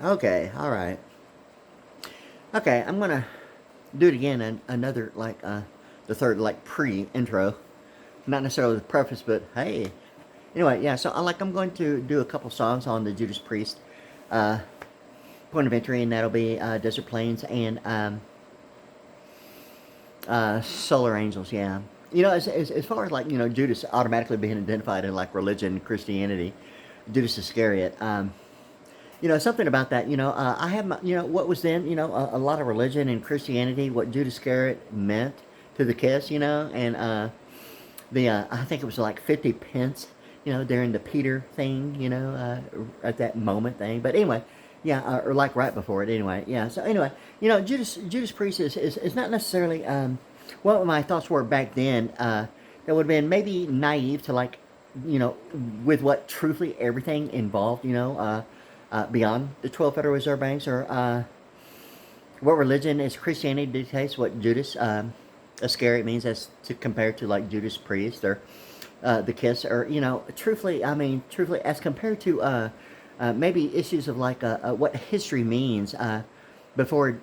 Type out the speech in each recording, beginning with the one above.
Okay, all right. Okay, I'm gonna do it again. Another the third like pre-intro, not necessarily the preface, but hey. Anyway, yeah. So I'm going to do a couple songs on the Judas Priest uh, point of entry, and that'll be Desert Plains and Solar Angels. Yeah. As far as Judas automatically being identified in like religion, Christianity, Judas Iscariot. Something about that. I have my, what was then, a lot of religion and Christianity, what Judas Iscariot meant to the kiss, and I think it was like 50 pence, during the Peter thing, at that moment thing. But anyway, yeah, or like right before it, anyway. Yeah. So anyway, Judas Priest is not necessarily what my thoughts were back then. That would have been maybe naive to like, you know, with what truthfully everything involved, beyond the 12 Federal Reserve Banks, or what religion is Christianity dictates what Judas Iscariot means as to compare to like Judas Priest or the Kiss, or truthfully, as compared to maybe issues of like what history means before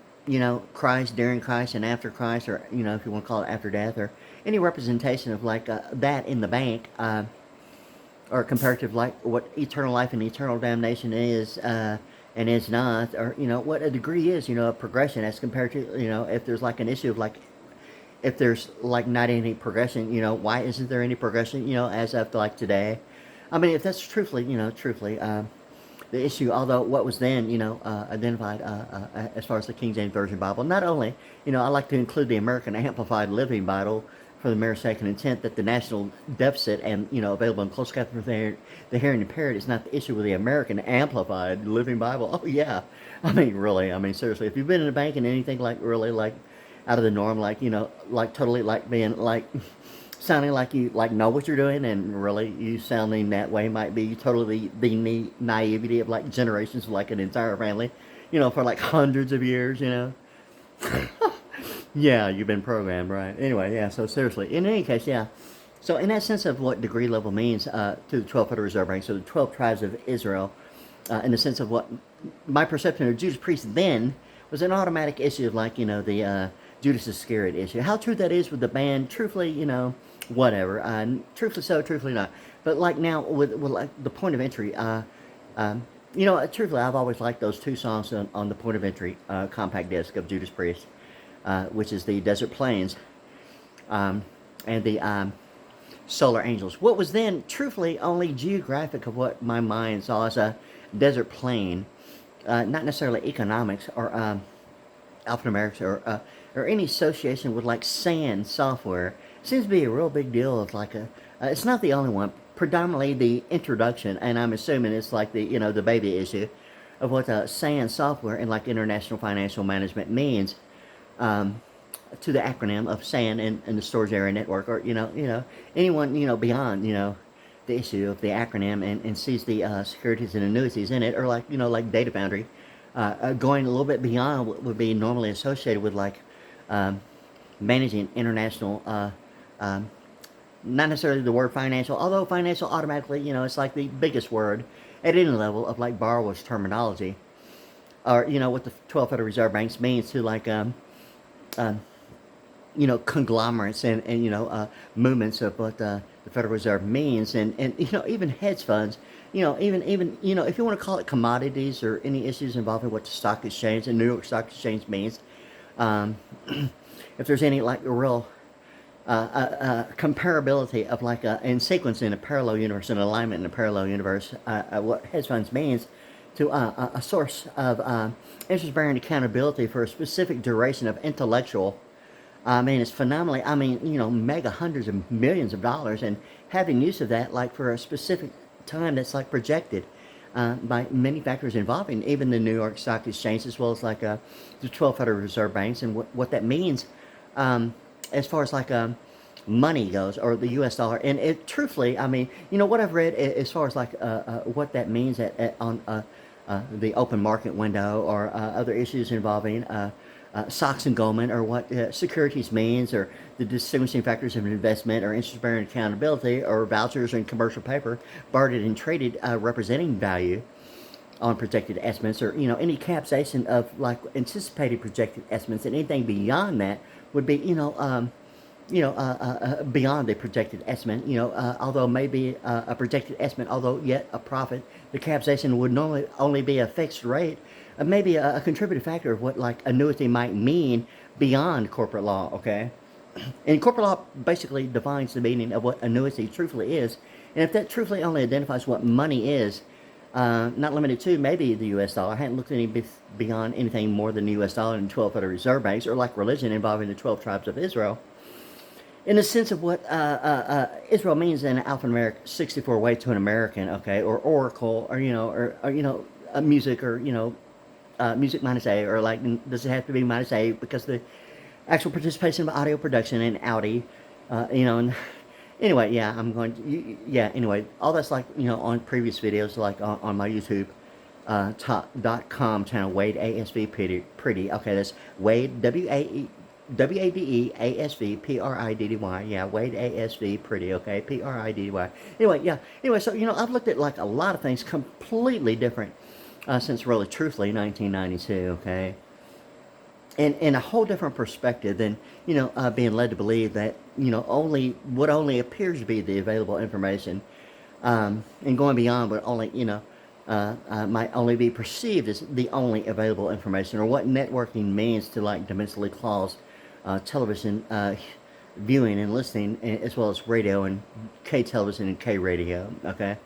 Christ, during Christ, and after Christ, or if you want to call it after death, or any representation of like that in the bank. Or comparative like what eternal life and eternal damnation is and is not, or what a degree is, a progression as compared to if there's like an issue of like if there's like not any progression, why isn't there any progression, as of like today? I mean, if that's truthfully, the issue, although what was then, identified as far as the King James Version Bible, not only, I like to include the American Amplified Living Bible for the mere second intent that the national deficit and, available in close contact with the hearing impaired is not the issue with the American Amplified Living Bible. Oh, yeah. I mean, really, seriously, if you've been in a bank and anything like really like out of the norm, like, like totally like being like sounding like you like know what you're doing, and really you sounding that way might be totally the naivety of like generations of like an entire family, for like hundreds of years, yeah, you've been programmed, right? Anyway, yeah, so seriously, in any case, yeah. So in that sense of what degree level means to the 12 Federal Reserve Bank, so the 12 tribes of Israel, in the sense of what my perception of Judas Priest then was an automatic issue of like, the Judas Iscariot issue. How true that is with the band, truthfully, whatever. Truthfully so, truthfully not. But like now, with like the point of entry, truthfully, I've always liked those two songs on the point of entry compact disc of Judas Priest, which is the Desert Plains and the Solar Angels. What was then, truthfully, only geographic of what my mind saw as a desert plain, not necessarily economics or alphanumerics or any association with like sand software. Seems to be a real big deal of like it's not the only one. Predominantly the introduction, and I'm assuming it's like the baby issue of what SAN software and like international financial management means, to the acronym of SAN and the storage area network, or anyone beyond the issue of the acronym and sees the securities and annuities in it, or like Data Foundry, going a little bit beyond what would be normally associated with like managing international. Not necessarily the word financial, although financial automatically, it's like the biggest word at any level of like borrower's terminology, or what the 12 Federal Reserve Banks means to like um, conglomerates and movements of what the Federal Reserve means, and even hedge funds, even if you want to call it commodities or any issues involving what the stock exchange and New York Stock Exchange means, if there's any like real comparability of like in sequence in a parallel universe, an alignment in a parallel universe, what hedge funds means to a source of interest-bearing accountability for a specific duration of intellectual. It's phenomenally. Mega hundreds of millions of dollars, and having use of that like for a specific time that's like projected by many factors involving even the New York Stock Exchange, as well as like the 12 Federal Reserve Banks, and what that means as far as like money goes, or the U.S. dollar. And it truthfully, what I've read as far as like what that means on the open market window, or other issues involving Sox and Goldman, or what securities means, or the distinguishing factors of investment, or interest-bearing accountability, or vouchers and commercial paper bartered and traded representing value on projected estimates, or any capsation of like anticipated projected estimates, and anything beyond that would be beyond the projected estimate. Although maybe a projected estimate, although yet a profit, the capsation would normally only be a fixed rate, maybe a contributing factor of what like annuity might mean beyond corporate law. Okay, and corporate law basically defines the meaning of what annuity truthfully is, and if that truthfully only identifies what money is, not limited to maybe the U.S. dollar. I hadn't looked any beyond anything more than the U.S. dollar and 12 Federal Reserve banks, or like religion involving the 12 tribes of Israel. In the sense of what Israel means in alphanumeric 64 way to an American, okay, or oracle, or music, or music minus A, or like, does it have to be minus A because the actual participation of audio production and Audi, and anyway, yeah, I'm going to, yeah, anyway, all that's like, on previous videos, like on my YouTube .com channel, WadeASVPriddy. Okay, that's Wade, WadeASVPriddy. Yeah, WadeASVPriddy. Okay, Priddy. Anyway, yeah. Anyway, so I've looked at like a lot of things completely different since really, truthfully, 1992. Okay, and in a whole different perspective than being led to believe that only what only appears to be the available information, and going beyond what only might only be perceived as the only available information, or what networking means to like domestically clause television viewing and listening, as well as radio and K television and K radio, okay,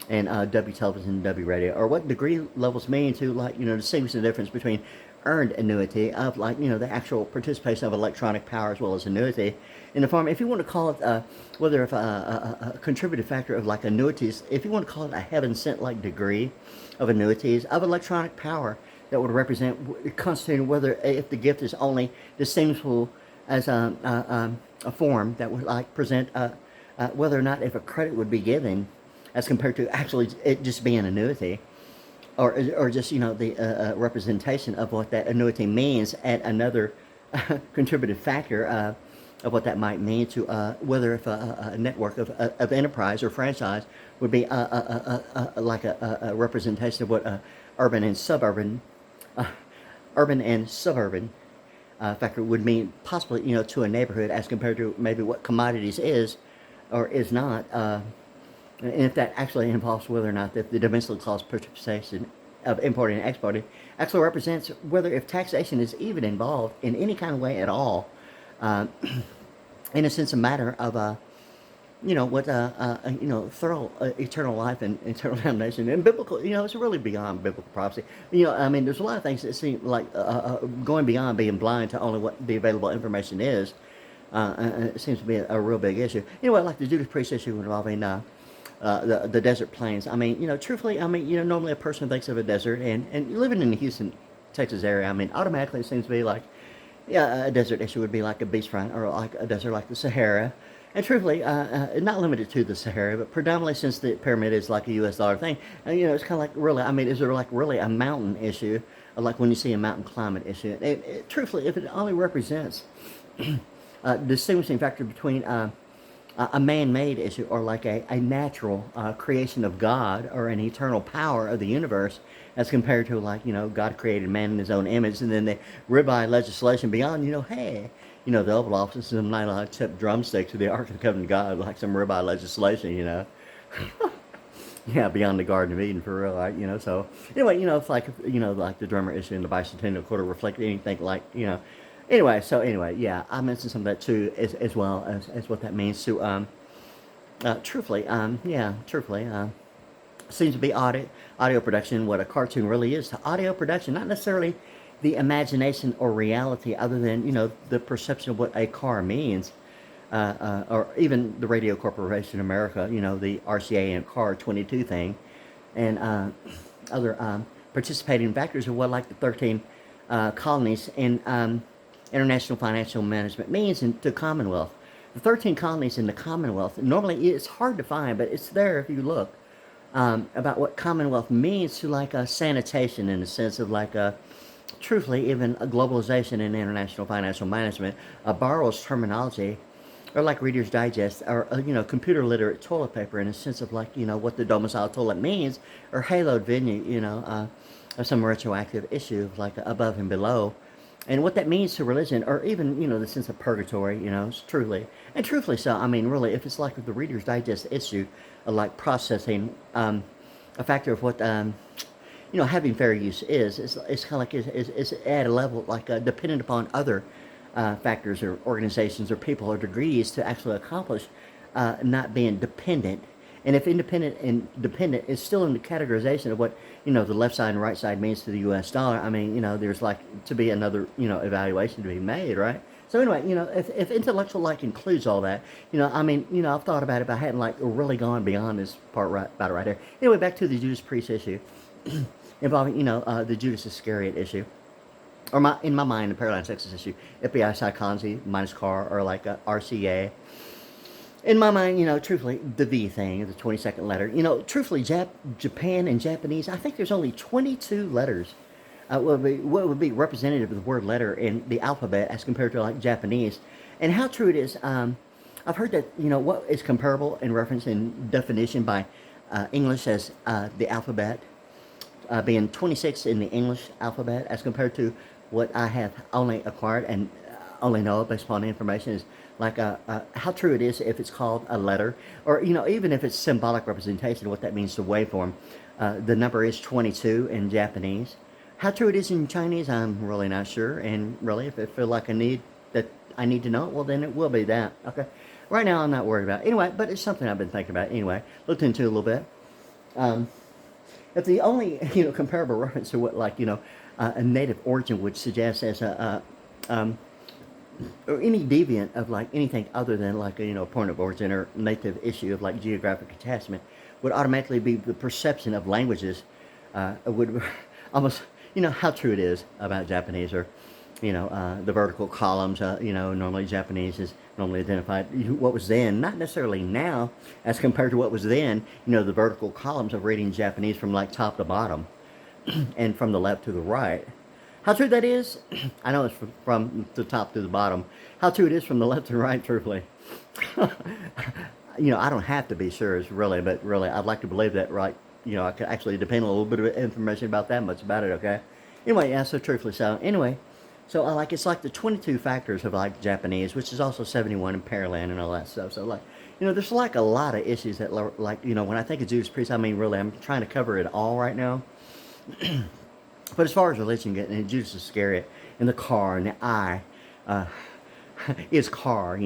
and W television and W radio, or what degree levels mean to like distinguish the difference between earned annuity of like the actual participation of electronic power, as well as annuity in the form, if you want to call it whether if a contributive factor of like annuities, if you want to call it a heaven sent like degree of annuities of electronic power that would represent constituting whether if the gift is only distinguishable as a form that would like present whether or not if a credit would be given as compared to actually it just being an annuity, or just the representation of what that annuity means at another contributive factor of what that might mean to whether if a network of enterprise or franchise would be like a representation of what urban and suburban factor would mean possibly to a neighborhood as compared to maybe what commodities is or is not. And if that actually involves whether or not the domestic clause participation of importing and exporting actually represents whether if taxation is even involved in any kind of way at all, in a sense, a matter of thorough eternal life and eternal damnation and biblical. It's really beyond biblical prophecy. I mean, there's a lot of things that seem like going beyond being blind to only what the available information is. It seems to be a real big issue. Like the Judas priest issue involving the desert plains. I mean, truthfully, normally a person thinks of a desert, and living in the Houston, Texas area, I mean, automatically it seems to be like, yeah, a desert issue would be like a beachfront, or like a desert like the Sahara. And truthfully, not limited to the Sahara, but predominantly since the pyramid is like a U.S. dollar thing, it's kind of like really, I mean, is there like really a mountain issue, or like when you see a mountain climate issue? Truthfully, if it only represents a distinguishing factor between a man-made issue, or like a natural creation of God, or an eternal power of the universe, as compared to like God created man in His own image, and then the ribeye legislation beyond hey, the Oval Office is not allowed to accept drumsticks to the Ark of the Covenant of God, like some ribeye legislation, yeah, beyond the Garden of Eden for real, right? So anyway, it's like like the drummer issue in the bicentennial quarter reflected anything like Anyway, yeah, I mentioned some of that too, as well as what that means to, truthfully, seems to be audio production, what a cartoon really is to audio production, not necessarily the imagination or reality, other than, the perception of what a car means, or even the Radio Corporation of America, the RCA and Car 22 thing, and other participating factors of what like the 13 colonies in international financial management means to Commonwealth. The 13 colonies in the Commonwealth, normally it's hard to find, but it's there if you look, about what Commonwealth means to like sanitation, in the sense of like truthfully, even a globalization and international financial management borrows terminology, or like Reader's Digest, or computer literate toilet paper in a sense of like what the domicile toilet means, or haloed venue, of some retroactive issue of like above and below, and what that means to religion, or even the sense of purgatory, truly and truthfully so. I mean, really, if it's like the Reader's Digest issue, like processing, a factor of what having fair use is. It's kind of like it's at a level like dependent upon other factors or organizations or people or degrees to actually accomplish not being dependent. And if independent and dependent is still in the categorization of what the left side and right side means to the U.S. dollar, I mean there's like to be another evaluation to be made, right? So anyway, if intellectual like includes all that, I mean, I've thought about it, but I hadn't like really gone beyond this part about it right there. Anyway, back to the Judas Priest issue involving, the Judas Iscariot issue. Or in my mind, the paradigm sexist issue, FBI psychology minus car, or like RCA. In my mind, truthfully, the V thing, the 22nd letter, truthfully, Japan and Japanese, I think there's only 22 letters. What would be representative of the word letter in the alphabet as compared to like Japanese. And how true it is, I've heard that, what is comparable in reference in definition by English as the alphabet, being 26 in the English alphabet as compared to what I have only acquired and only know based upon the information is like how true it is if it's called a letter, or even if it's symbolic representation of what that means to waveform. The number is 22 in Japanese. How true it is in Chinese, I'm really not sure. And really, if I feel like I need to know, well then it will be that. Okay. Right now I'm not worried about it. Anyway, but it's something I've been thinking about anyway. Looked into a little bit. If the only comparable reference to what like a native origin would suggest as or any deviant of like anything other than like a point of origin or native issue of like geographic attachment would automatically be the perception of languages would almost how true it is about Japanese, or the vertical columns, normally Japanese is normally identified what was then, not necessarily now as compared to what was then, the vertical columns of reading Japanese from like top to bottom and from the left to the right. How true that is, I know it's from the top to the bottom. How true it is from the left to the right, truthfully. I don't have to be sure, it's really, but really, I'd like to believe that, right? I could actually depend on a little bit of information about that much about it, okay? Anyway, yeah, so truthfully, so anyway, so it's like the 22 factors of like Japanese, which is also 71 in Pearland and all that stuff. So like, there's like a lot of issues that like, when I think of Judas Priest, I mean, really, I'm trying to cover it all right now. But as far as religion getting, Judas Iscariot, and the car, and the I, is car,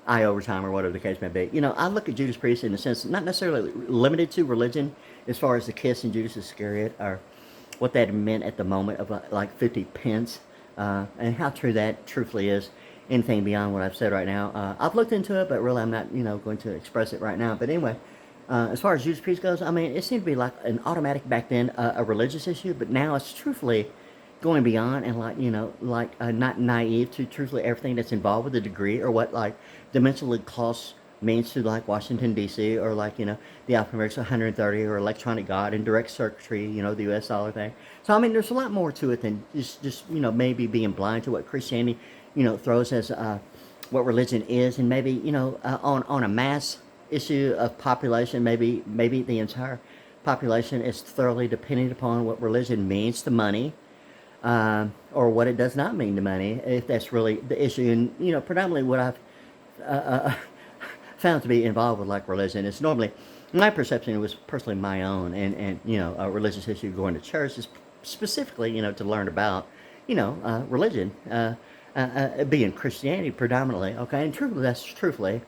I over time, or whatever the case may be. I look at Judas Priest in the sense, not necessarily limited to religion, as far as the kiss and Judas Iscariot, or what that meant at the moment of like 50 pence, and how true that truthfully is. Anything beyond what I've said right now. I've looked into it, but really I'm not, going to express it right now. But anyway, as far as Judas Priest goes, I mean, it seemed to be like an automatic back then, a religious issue, but now it's truthfully going beyond and like, not naive to truthfully everything that's involved with the degree, or what like dimensionally close means to like Washington D.C., or like the alphanumerics 130, or electronic God and direct circuitry, the U.S. dollar thing. So I mean, there's a lot more to it than just maybe being blind to what Christianity throws as what religion is, and maybe on a mass issue of population, maybe the entire population is thoroughly dependent upon what religion means to money, or what it does not mean to money, if that's really the issue. And predominantly what I've found to be involved with like religion is normally, my perception was personally my own, and a religious issue going to church is specifically to learn about religion, being Christianity predominantly, okay. And truthfully, that's truthfully,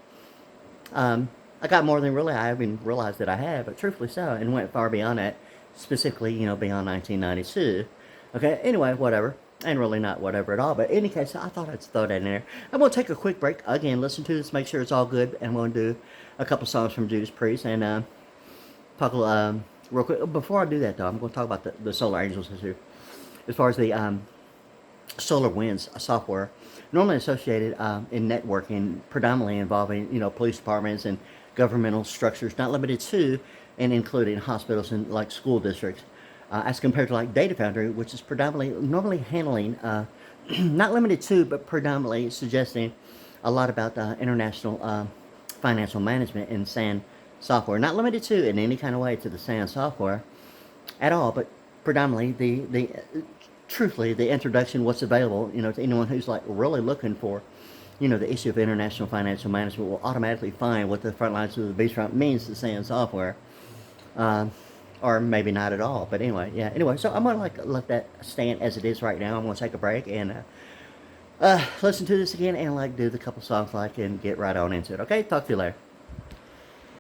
I got more than really I even realized that I had, but truthfully so, and went far beyond that, specifically beyond 1992. Okay, anyway, whatever. And really not whatever at all. But in any case, I thought I'd throw that in there. I'm going to take a quick break. Again, listen to this, make sure it's all good. And I'm going to do a couple songs from Judas Priest. And talk real quick. Before I do that, though, I'm going to talk about the Solar Angels issue. As far as the Solar Winds software, normally associated in networking, predominantly involving, police departments and governmental structures, not limited to and including hospitals and like school districts. as compared to like Data Foundry, which is predominantly normally handling, not limited to, but predominantly suggesting a lot about international financial management in SAN software. Not limited to in any kind of way to the SAN software at all, but predominantly truthfully the introduction, what's available, to anyone who's like really looking for, the issue of international financial management will automatically find what the front lines of the beachfront means to SAN software. Or maybe not at all, but anyway, yeah. Anyway, so I'm gonna let that stand as it is right now. I'm gonna take a break and listen to this again and do the couple songs and get right on into it. Okay, talk to you later.